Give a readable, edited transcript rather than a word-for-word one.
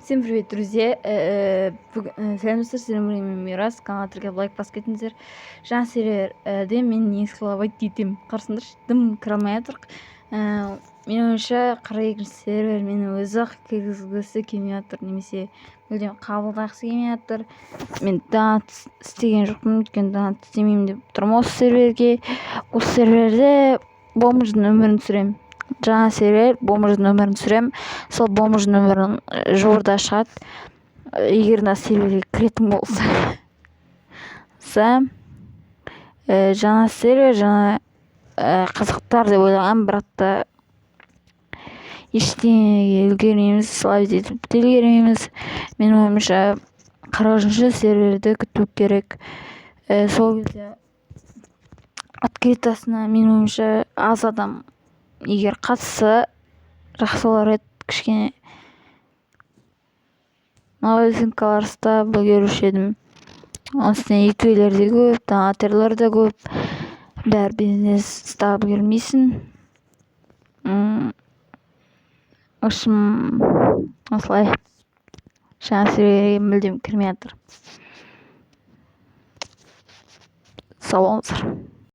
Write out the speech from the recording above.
Всем привет, друзья! Сәлеметсіздер, сіздермен мен Мирас. Каналға лайк басып кетіңіздер. Жаңа серверде мен негізгі қалап айтып қарсыңдаршы, дым кіре алмай жатыр. Менің ойымша 42-ші сервер мені өзі кіргізгісі келмей жатыр, немесе мүлдем қабылдағысы келмей жатыр. Мен донат істеген жоқпын, өйткені донат істемеймін деп тұрмын осы серверге. Осы серверде бомждың өмірін түсіремін. Жаңа сервер бомждың өмірін түсіремін. Сол бомждың өмірін жуырда шығады. Егер мына серверге кіретін болса. Жаңа сервер, жаңа қызықтар деп ойлағанмын, бірақ та ештеңеге үлгермейміз, слайд етіп те үлгермейміз. Менің ойымша 40-ші серверді күту керек. Сол кезде открытасына менің ойымша аз адам егер қатысса жақсы болар еді. Кішкене новинкалар ұстап үлгеруші едім. Оның үстіне екеулер де көп, донатерлер де көп. Бәрі бизнес ұстап үлгермейсің. Осылай. Жаңа серверге мүлдем кірмей жатыр. Сау болыңыздар.